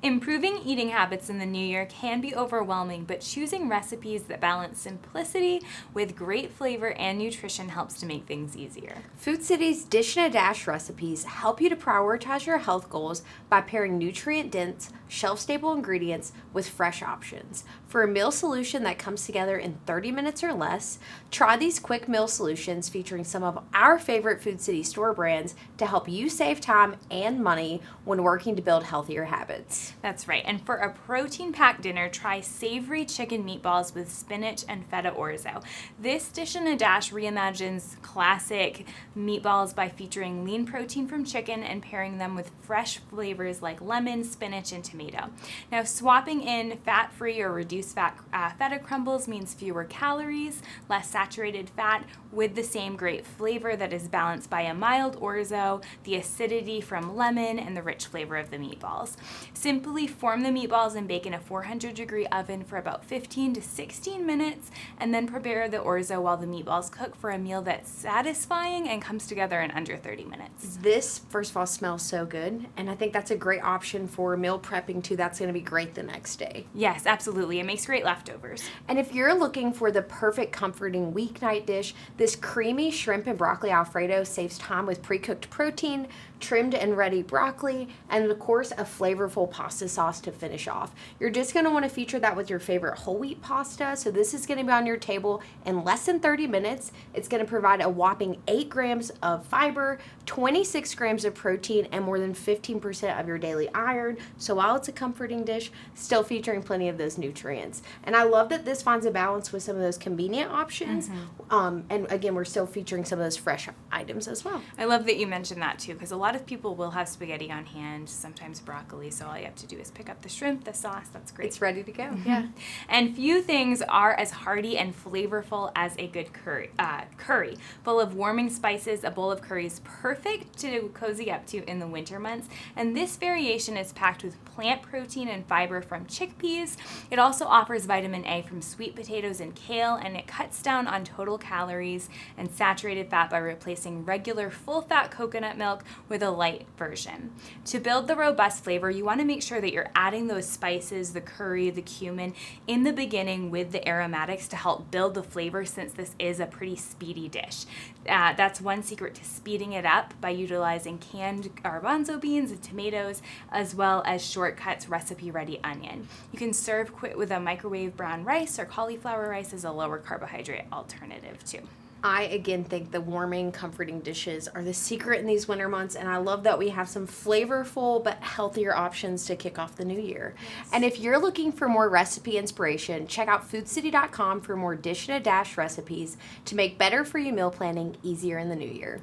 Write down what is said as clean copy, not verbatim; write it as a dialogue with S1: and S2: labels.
S1: Improving eating habits in the new year can be overwhelming, but choosing recipes that balance simplicity with great flavor and nutrition helps to make things easier.
S2: Food City's Dish and a Dash recipes help you to prioritize your health goals by pairing nutrient-dense, shelf-stable ingredients with fresh options. For a meal solution that comes together in 30 minutes or less, try these quick meal solutions featuring some of our favorite Food City store brands to help you save time and money when working to build healthier habits.
S1: That's right. And for a protein-packed dinner, try savory chicken meatballs with spinach and feta orzo. This Dish and a Dash reimagines classic meatballs by featuring lean protein from chicken and pairing them with fresh flavors like lemon, spinach, and tomato. Now, swapping in fat-free or reduced fat feta crumbles means fewer calories, less saturated fat, with the same great flavor that is balanced by a mild orzo, the acidity from lemon, and the rich flavor of the meatballs. Simply form the meatballs and bake in a 400-degree oven for about 15 to 16 minutes, and then prepare the orzo while the meatballs cook for a meal that's satisfying and comes together in under 30 minutes.
S2: This, first of all, smells so good, and I think that's a great option for meal prepping too. That's going to be great the next day.
S1: Yes, absolutely. It makes great leftovers.
S2: And if you're looking for the perfect comforting weeknight dish, this creamy shrimp and broccoli Alfredo saves time with pre-cooked protein, trimmed and ready broccoli, and of course a flavorful pasta sauce to finish off. You're just going to want to feature that with your favorite whole wheat pasta. So this is going to be on your table in less than 30 minutes. It's going to provide a whopping 8 grams of fiber, 26 grams of protein, and more than 15% of your daily iron. So while it's a comforting dish, still featuring plenty of those nutrients. And I love that this finds a balance with some of those convenient options. And again, we're still featuring some of those fresh items as well.
S1: I love that you mentioned that too, because a lot of people will have spaghetti on hand, sometimes broccoli, so all you have to do is pick up the shrimp, the sauce, that's great.
S2: It's ready to go.
S1: Yeah. And few things are as hearty and flavorful as a good curry. Full of warming spices, a bowl of curry is perfect to cozy up to in the winter months. And this variation is packed with plant protein and fiber from chickpeas. It also offers vitamin A from sweet potatoes and kale, and it cuts down on total calories and saturated fat by replacing regular full-fat coconut milk with a light version. To build the robust flavor, you want to make sure that you're adding those spices, the curry, the cumin, in the beginning with the aromatics to help build the flavor, since this is a pretty speedy dish. That's one secret to speeding it up, by utilizing canned garbanzo beans and tomatoes, as well as Shortcut's recipe-ready onion. You can serve with a microwave brown rice, or cauliflower rice as a lower carbohydrate alternative too.
S2: I, again, think the warming, comforting dishes are the secret in these winter months, and I love that we have some flavorful but healthier options to kick off the new year. Yes. And if you're looking for more recipe inspiration, check out foodcity.com for more Dish and a Dash recipes to make better for you meal planning easier in the new year.